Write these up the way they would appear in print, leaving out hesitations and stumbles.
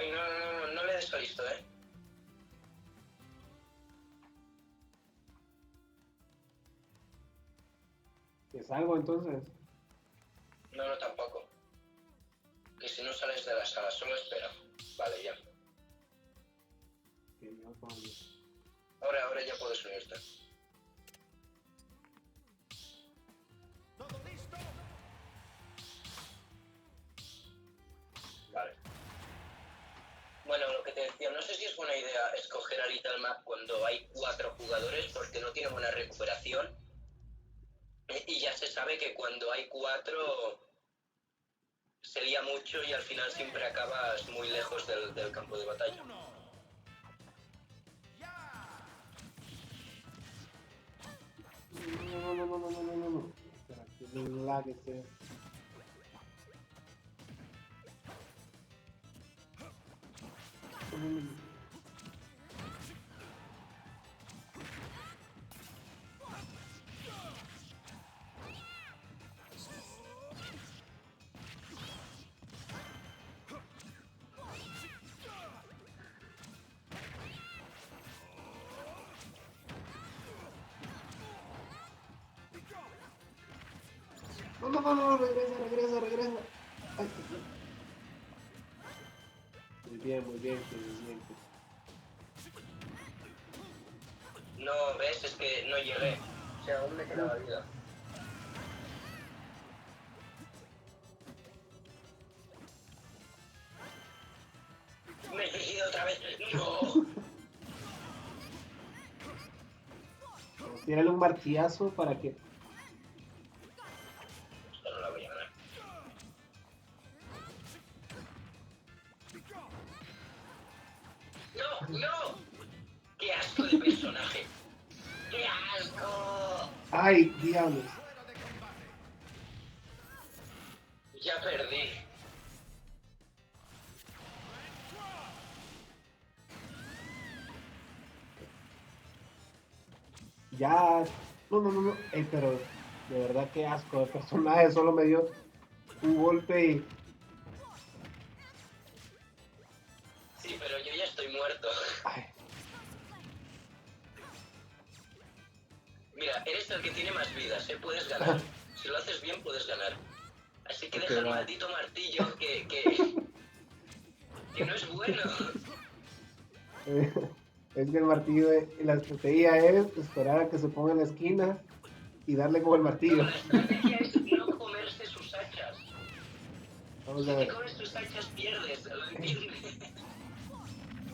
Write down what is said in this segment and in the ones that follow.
Ay, no le des a listo, ¿eh? ¿Te salgo entonces? No, tampoco. Que si no sales de la sala, solo espera. Vale, ya. Que yo con... Ahora ya puedes unirte. ¿Todo listo? Vale. Bueno, lo que te decía, no sé si es buena idea escoger a Little Map cuando hay 4 jugadores porque no tiene buena recuperación. Y ya se sabe que cuando hay 4 se lía mucho y al final siempre acabas muy lejos del campo de batalla. Uno. Ya. No. Espera, que me lag este. No, regresa. Ay, muy bien, que bien. No, ves, es que no llegué. O sea, aún me quedaba vida. Me he elegido otra vez. ¡No! Tírale un martillazo para que... Esto no la voy a ganar. ¡No! ¡Qué asco de personaje! ¡Qué asco! ¡Ay, diablos! Fuera de combate. Ya perdí. Ya... No. Pero de verdad qué asco de personaje. Solo me dio un golpe y... Sí, pero yo ya estoy muerto. Ay, Mira, eres el que tiene más vidas, ¿eh? Puedes ganar. Si lo haces bien, puedes ganar. Así que Ok, deja el va. maldito martillo que no es bueno. Es que el martillo, la estrategia es esperar a que se ponga en la esquina y darle con el No, martillo. la estrategia es no comerse sus hachas. Vamos Si a te ver. comes tus hachas, pierdes, ¿lo entiendes?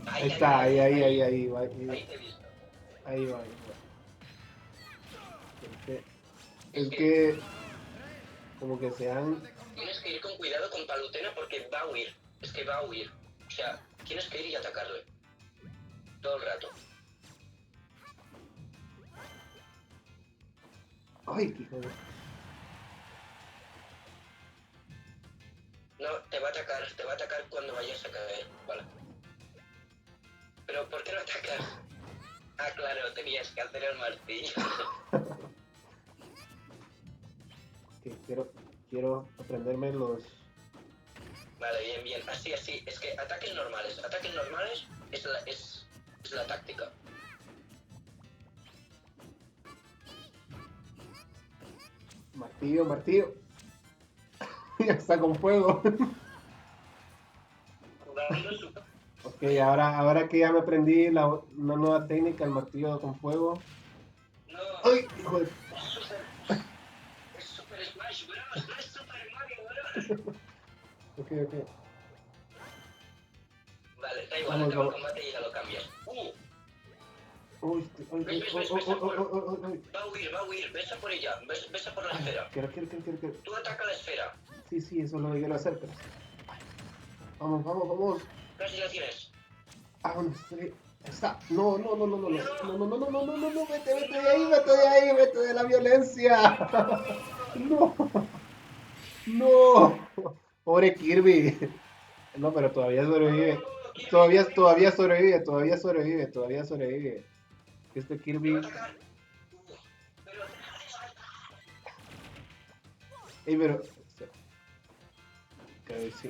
Ahí está, ahí va. Ahí te he visto. Ahí va. Es Es que que como que se han... tienes que ir con cuidado con Palutena porque va a huir. Es que va a huir. O sea, tienes que ir y atacarle. Todo el rato. ¡Ay, qué hijo de... No, te va a atacar cuando vayas a caer. Vale. Pero ¿por qué no atacas? Ah, claro, tenías que hacer el martillo. Que quiero aprenderme los... Vale, bien. Así. Es que ataques normales es la táctica. Martillo. Ya está con fuego. Jugando su... Ok, ahora que ya me aprendí una nueva técnica, el martillo con fuego. No, ¡Ay, hijo de... es Super Smash Bros. No es Super Mario Bros. Ok. Vale, da igual, Vamos. acaba el combate y ya lo cambias. Uy, ¿Ves? ay. Va a huir, ves a por ella, ves a por la esfera. Quiero. Tú ataca la esfera. Sí, eso es lo que quiero hacer, pero... Vamos. Casi la tienes. ¿Dónde está? No, vete de ahí, vete de la violencia. No, pobre Kirby. No, pero todavía sobrevive. Todavía sobrevive. Este Te va a Kirby. atacar. Pero deja de saltar. Ey, pero. Ok, sí.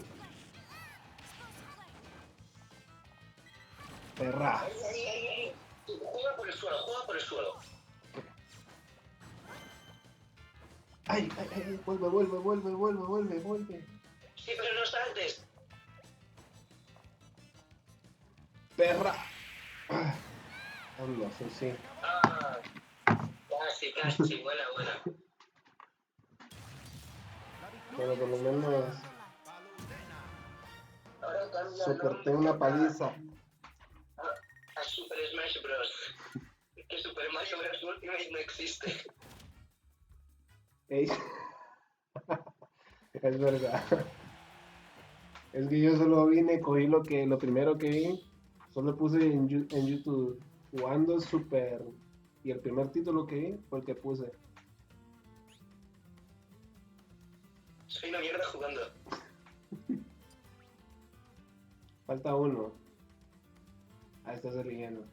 Perra. Ay, ay, ay, ay. Juega por el suelo, juega por el suelo. Ay, ay, ay, vuelve. Sí, pero no saltes. Perra. Anda, sí. Ah, casi. Buena. Pero por lo menos Ahora cambia el soporté nombre una paliza. a Super Smash Bros. Que Super Mario Bros. Ultimate no existe. Ey. Es verdad. Es que yo solo vine, cogí lo primero que vi, solo puse en YouTube jugando Super y el primer título que vi fue el que puse. Soy una mierda jugando. Falta uno. Ahí estás eligiendo.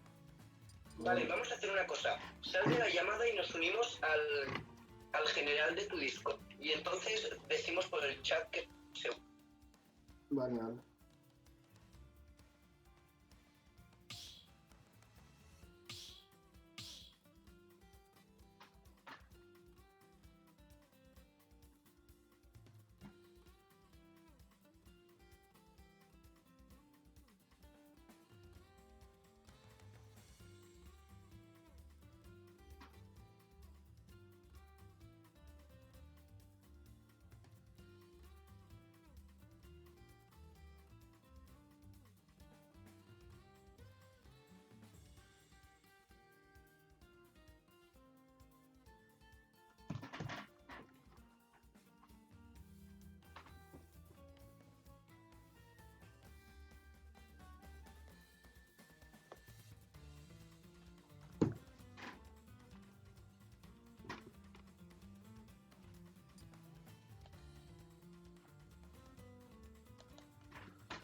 Vale, vamos a hacer una cosa. Sal de la llamada y nos unimos al general de tu disco. Y entonces decimos por el chat que se... Vale.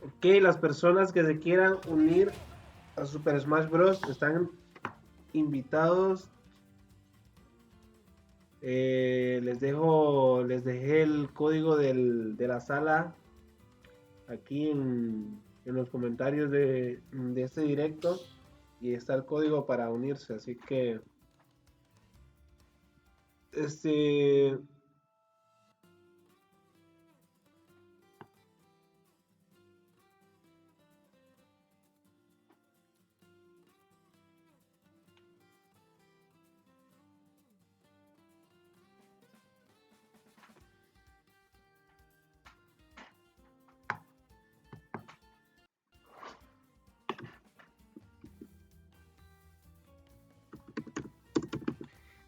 Ok, las personas que se quieran unir a Super Smash Bros. Están invitados. Les dejé el código de la sala aquí en los comentarios de este directo y está el código para unirse, así que este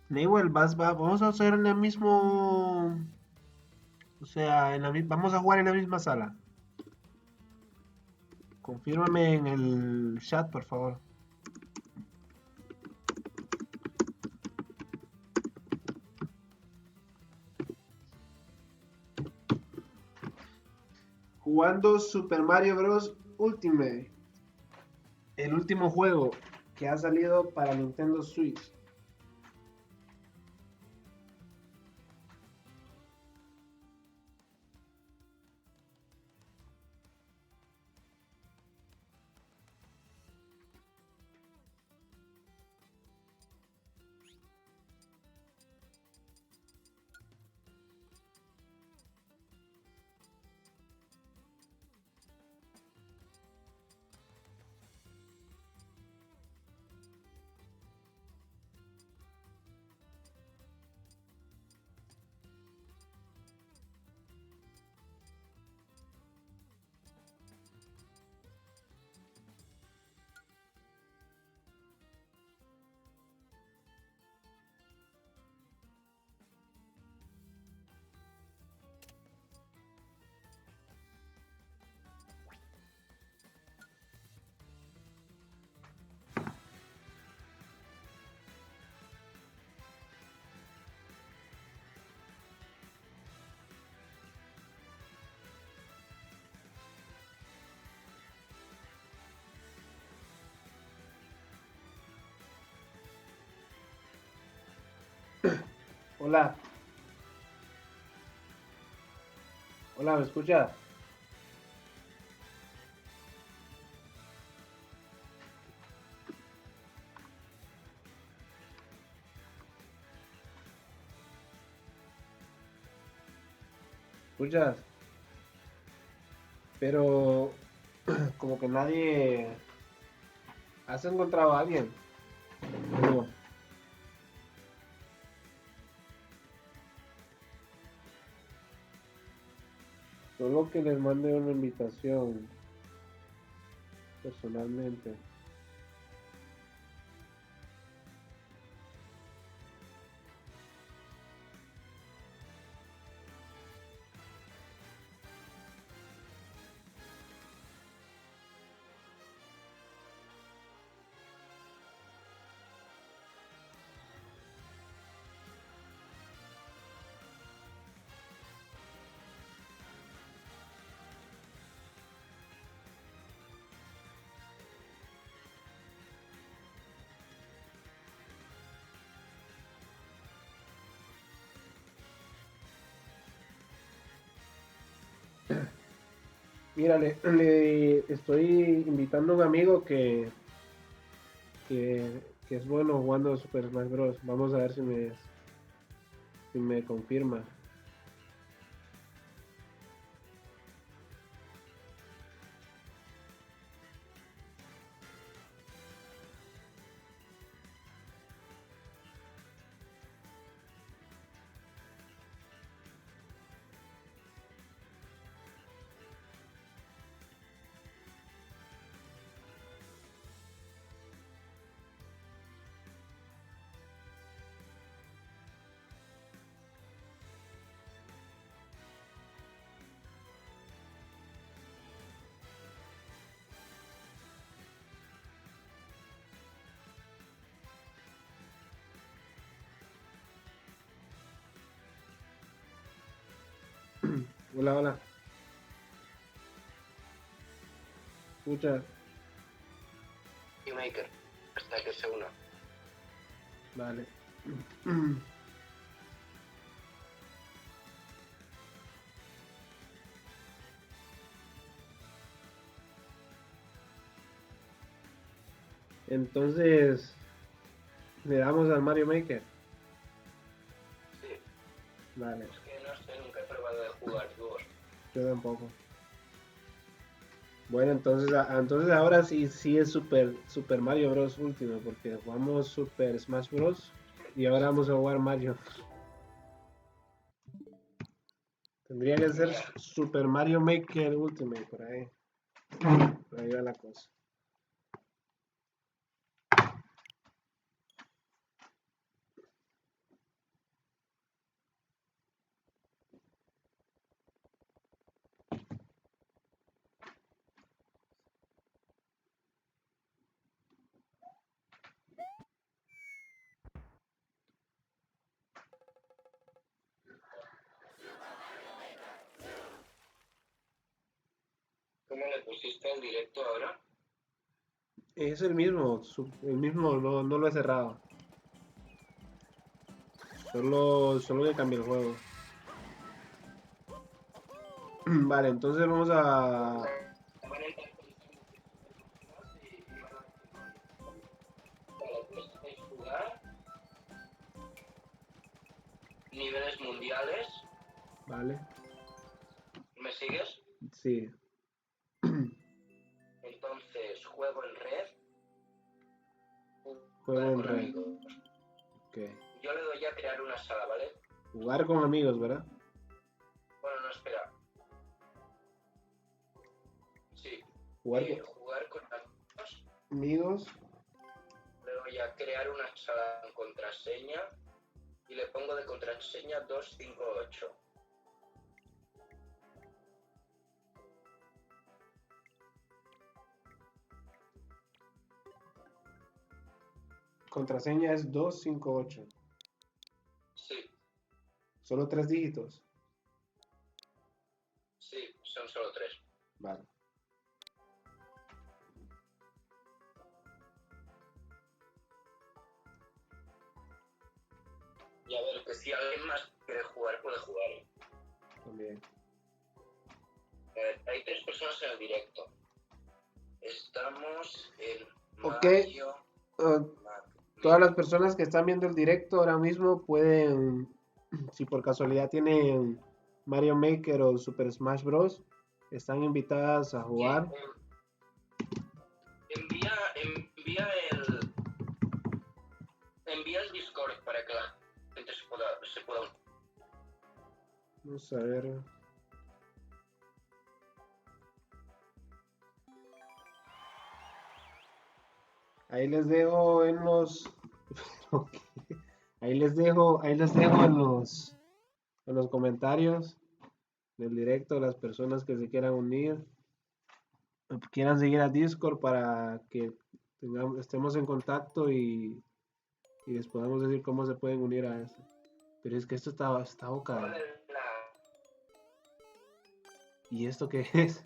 Newell, vamos a hacer en el mismo, o sea, vamos a jugar en la misma sala. Confírmame en el chat, por favor. Jugando Super Mario Bros. Ultimate, el último juego que ha salido para Nintendo Switch. Hola. Hola, ¿me escucha? ¿Escuchas? Pero como que nadie... ¿Has encontrado a alguien? No. Solo que les mande una invitación personalmente. Mira, le estoy invitando a un amigo que es bueno jugando Super Smash Bros. Vamos a ver si me confirma. Hola, hola. Escucha, Maker, hasta que se una. vale. Entonces, le damos al Mario Maker. Sí, Vale, es que no sé, nunca he probado de jugar dúos. yo tampoco. Bueno, entonces ahora sí es Super Mario Bros. Último, porque jugamos Super Smash Bros. Y ahora vamos a jugar Mario. Tendría que ser Ya. Super Mario Maker Ultimate, por ahí. Por ahí va la cosa. ¿Cómo le pusiste el directo ahora? Es el mismo, no lo he cerrado. Solo que cambié el juego. Vale, entonces vamos a... Vale, pues es jugar niveles mundiales. Vale, ¿Me sigues? sí, Entonces, juego en red, juego jugar en con red. amigos. Ok. Yo le doy a crear una sala, ¿vale? Jugar con amigos, ¿verdad? Bueno, no, espera. Sí. Jugar con Jugar con amigos. amigos. Le doy a crear una sala con contraseña y le pongo de contraseña 258. Contraseña es 258. Sí, Solo 3 dígitos. sí, son solo 3. Vale. Y a ver, que si alguien más quiere jugar, puede jugar. También. Hay 3 personas en el directo. Estamos en Ok. Mario. Todas las personas que están viendo el directo ahora mismo pueden, si por casualidad tienen Mario Maker o Super Smash Bros. Están invitadas a Que, jugar. envía el Discord para que la gente se pueda unir. Vamos a ver. Ahí les dejo en los. Ahí les dejo en los comentarios del directo las personas que se quieran unir, quieran seguir a Discord para que estemos en contacto y les podamos decir cómo se pueden unir a esto. Pero es que esto está boca. ¿Y esto qué es?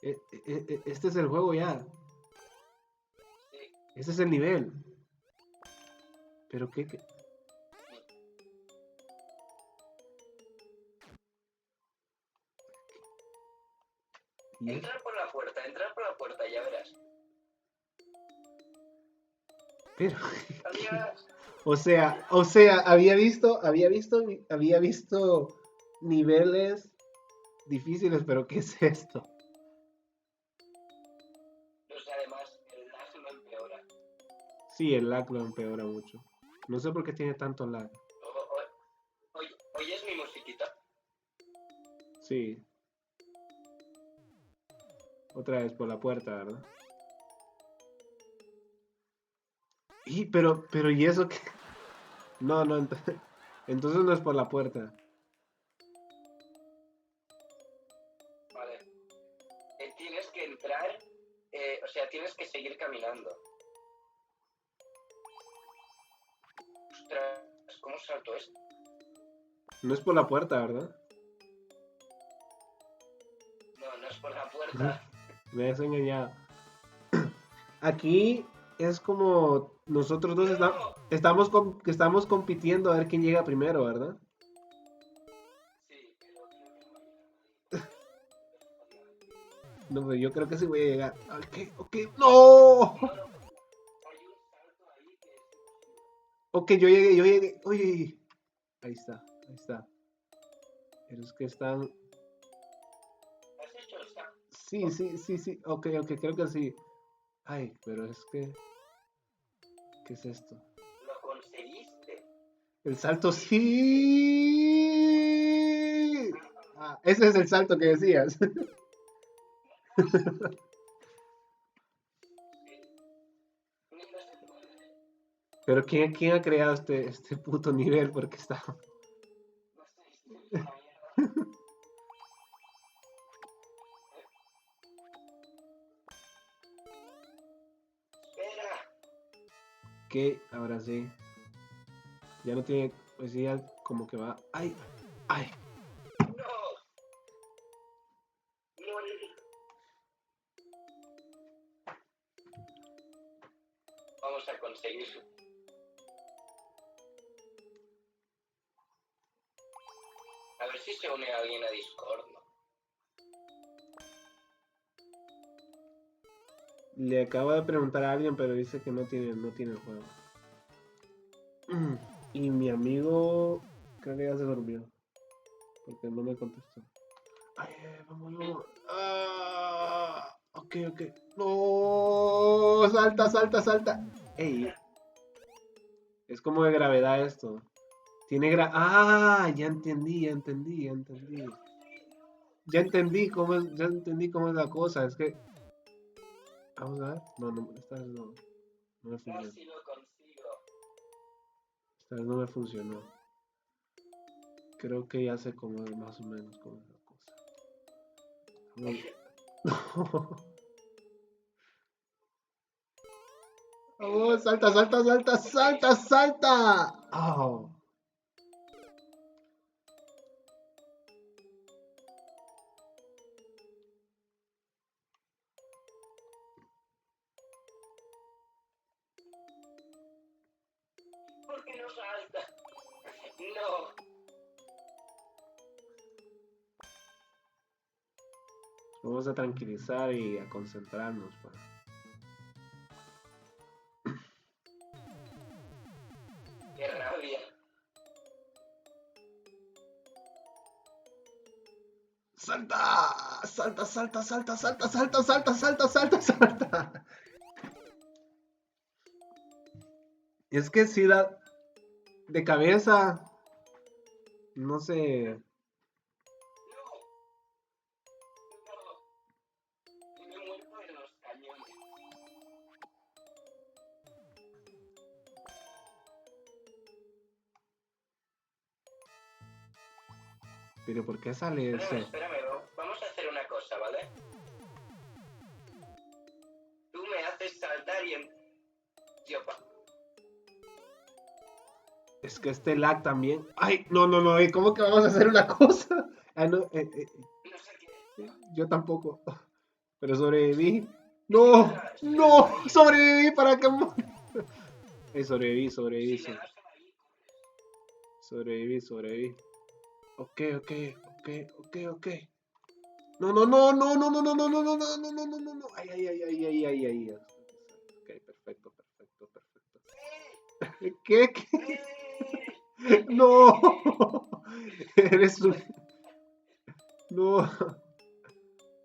Este es el juego ya. Sí. Este es el nivel. Pero qué. ¿Y esto? Entrar por la puerta, ya verás. Pero. Adiós. O sea, había visto niveles difíciles, pero ¿qué es esto? Pues además, el lag lo empeora. Sí, el lag lo empeora mucho. No sé por qué tiene tanto lag. ¿Oyes mi musiquita? Sí. Otra vez por la puerta, ¿verdad? Pero ¿y eso qué? No, entonces no es por la puerta. Vale. Tienes que entrar, o sea, tienes que seguir caminando. Ostras, ¿cómo salto esto? No es por la puerta, ¿verdad? No, no es por la puerta. Me has engañado. Aquí es como nosotros dos No. estamos compitiendo a ver quién llega primero, ¿verdad? Sí, pero creo que no va a llegar nadie. No, pero yo creo que sí voy a llegar. Ok, no. No, hay un salto ahí que es imposible. Ok, yo llegué. Oye, ahí está. Pero es que están. ¿Has hecho el salto? Sí. Ok, creo que sí. Ay, pero es que. ¿Qué es esto? Lo conseguiste. El salto sí. Ah, ese es el salto que decías. Ni no se puede. Pero ¿quién ha creado este puto nivel? Porque está. No sé, estoy hecho una mierda. Espera. Que ahora sí. Ya no tiene. Pues sí, ya como que va. ¡Ay! No. Morir. Vamos a conseguirlo. A ver si se une alguien a Discord, ¿no? Le acabo de preguntar a alguien, pero dice que no tiene el juego. Y mi amigo creo que ya se durmió. Porque no me contestó. Ay, vámonos. Ok. No, salta. Ey, es como de gravedad esto. Ya entendí. Ya entendí cómo es la cosa. Es que. Vamos a ver. No, esta vez no me funcionó. Casi lo consigo. Esta vez no me funcionó. Creo que ya sé cómo es más o menos cómo es la cosa. Vamos, salta. Oh. ¿Por qué no salta? No. Vamos a tranquilizar y a concentrarnos. Pues. Qué rabia. salta, salta, salta, salta, salta, salta, salta, salta, salta. Es que si da de cabeza, no sé. No, me muero en los cañones. Pero ¿por qué sale Espérame, ese? espérame, vamos a hacer una cosa, ¿vale? Tú me haces saltar y yo Es que este lag también. Ay, no, no, no. ¿Cómo que vamos a hacer una cosa? Ah, no, no sé qué. yo tampoco. Pero sobreviví. Si No, le das no, ahí, sobreviví para que sobreviví, si sobreviví, le das ahí, sobreviví, sobreviví. Ok, ok, ok, ok, ok. No, no, no, no, no, no, no, no, no, no, no, no, no, no, no, no. Ay, ay, ay, ay, ay, ay, ay. Ok, perfecto, perfecto, perfecto. ¿Qué? ¿Qué? No. Eres un. No.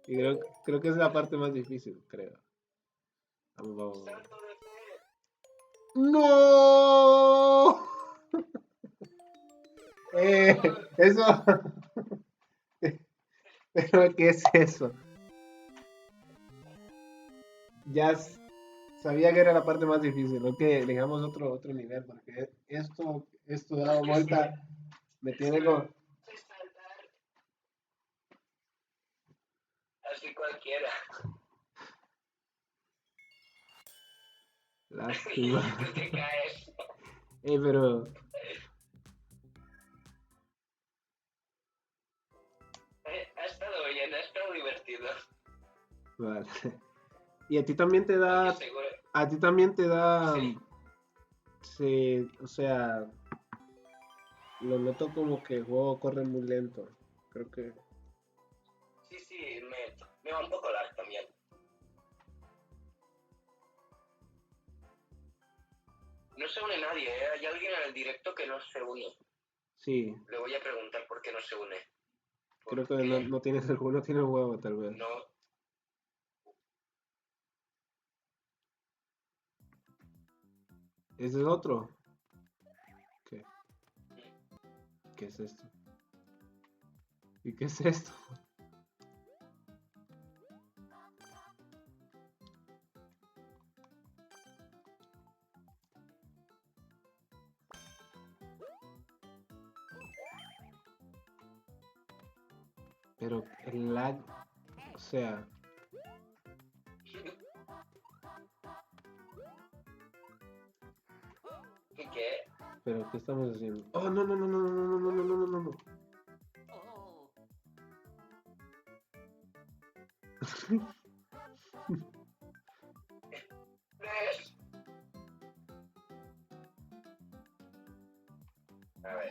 Y creo que es la parte más difícil, creo. Vamos, vamos, vamos. salto de fe. ¡No! Eso. ¿Pero qué es eso? Ya sabía que era la parte más difícil. Ok, digamos otro nivel, porque esto dado vuelta me tiene con. Sé saltar así cualquiera. Lástima. Y tú te caes. Pero. Ha estado bien, ha estado divertido. Vale. Y a ti también te Porque da. seguro. A ti también te da. Sí, Sí, o sea. Lo noto como que el juego corre muy lento. Creo que. sí, me va un poco lag también. No se une nadie, ¿eh? Hay alguien en el directo que no se une. Sí. Le voy a preguntar por qué no se une. Creo que Porque no tienes el juego, no tiene el huevo, tal vez. no. ¿Ese es otro? ¿Qué? ¿Qué es esto? ¿Y qué es esto? Pero el lag, o sea, ¿Qué? pero ¿qué estamos haciendo? Oh, no, no, no, no, no, no, no, no, no, no, no, no. ¿Ves? A ver.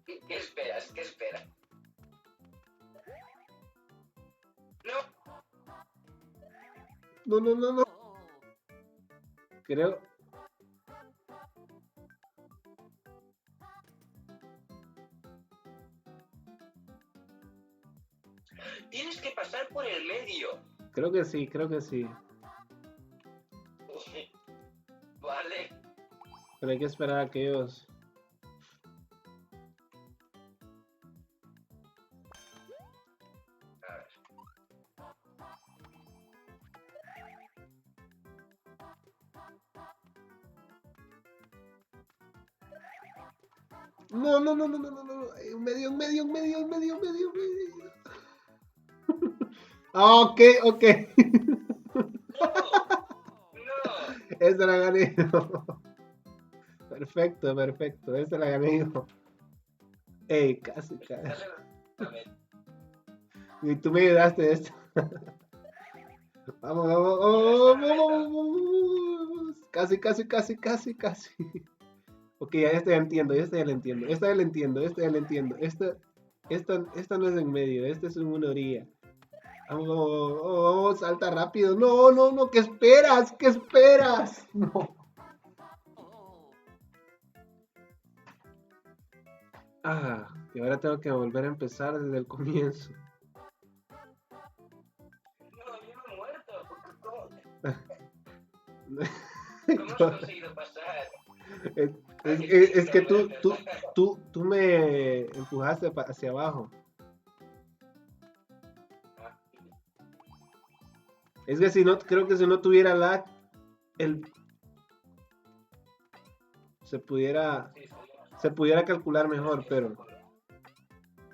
¿Qué esperas? ¿Qué esperas? No. No, no, no, no. Creo. Tienes que pasar por el medio. Creo que sí, creo que sí. Vale. Pero hay que esperar a que ellos. A ver. No, no, no, no, no, no, no. Un medio, un medio, un medio, un medio, un medio, un medio. Ah, ok, ok. No. Esa la gané yo. Perfecto, perfecto. Esa la gané yo. Ey, casi, casi. Estás en... A ver. Y tú me ayudaste de esto. Vamos, vamos, Llegas vamos, a la vamos, meta. vamos. Casi, casi, casi, casi, casi. Ok, ya esta ya entiendo, esta ya la entiendo, esta ya la entiendo, esta ya la entiendo. Esta no es en medio, esta es en una orilla. Oh, salta rápido. No, no, no, ¿qué esperas? ¿Qué esperas? No. Ah, y ahora tengo que volver a empezar desde el comienzo. No, yo no he muerto. ¿Cómo has conseguido pasar? Es, Ah, que sí, es que no muerto. tú me empujaste hacia abajo. Es que si no, creo que si no tuviera lag, el, se pudiera, Sí, se pudiera calcular mejor, pero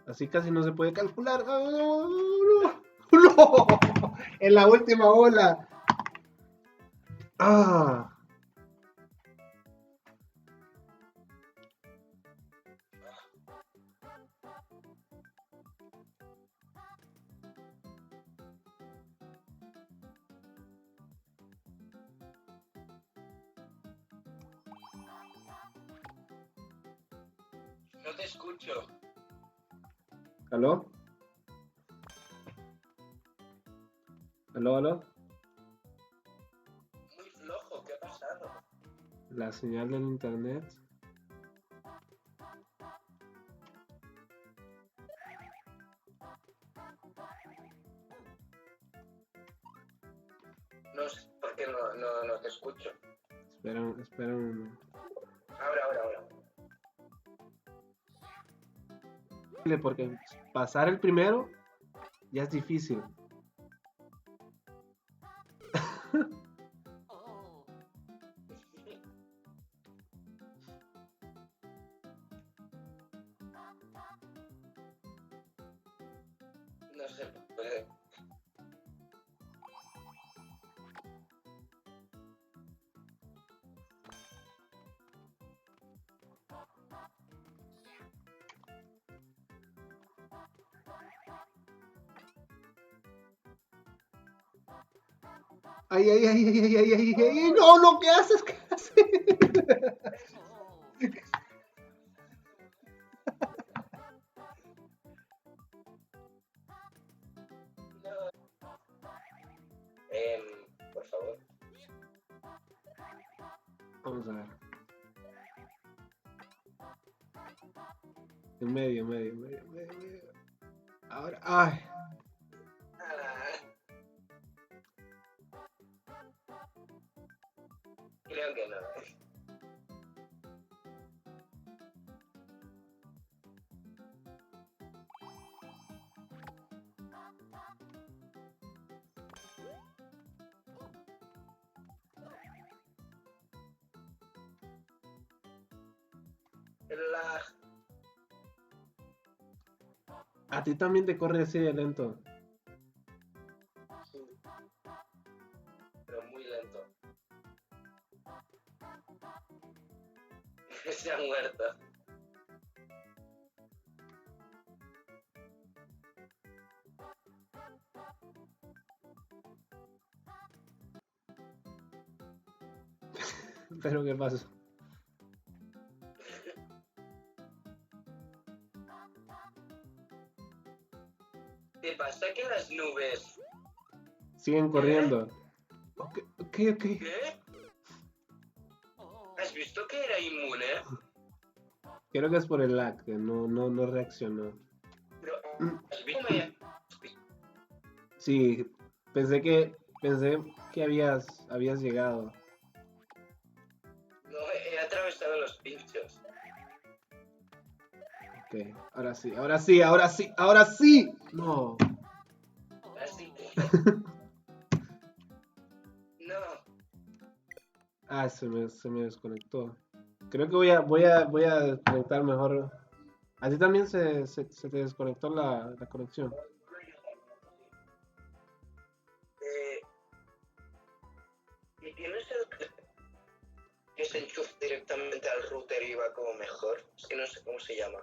así casi no se puede calcular. ¡Ah, no, no! ¡No! En la última ola. Ah, no te escucho. ¿aló? ¿Aló, aló? Muy flojo, ¿qué ha pasado? La señal del internet. No sé por qué no te escucho. Espera un... Ahora. Porque pasar el primero ya es difícil. No se puede. Ay, ay, ay, ay, ay, ay, ay, ay, ay, no, no, ¿qué haces? ¿Qué haces? Por favor. Vamos a ver. En medio, medio, medio, medio, medio. Ahora, ay. Ah, creo que no. La... A ti también te corre así de lento. Sí, pero muy lento. Se ha muerto. Pero ¿qué pasó? ¿Te pasa que las nubes... Siguen ¿Qué? corriendo. Ok, ok, ok. ¿Qué? ¿Has visto que era inmune? Creo que es por el lag, que no reaccionó. Pero, ¿has visto que Sí, pensé que habías llegado. no he atravesado los pinchos? Ok, ahora sí, ahora sí, ahora sí, ahora sí. No. Así que... No. Ah, se me desconectó. Creo que voy a desconectar mejor. ¿A ti también se te desconectó la conexión? Eh, ¿Y tienes el que se enchufa directamente al router y va como mejor? Es que no sé cómo se llama.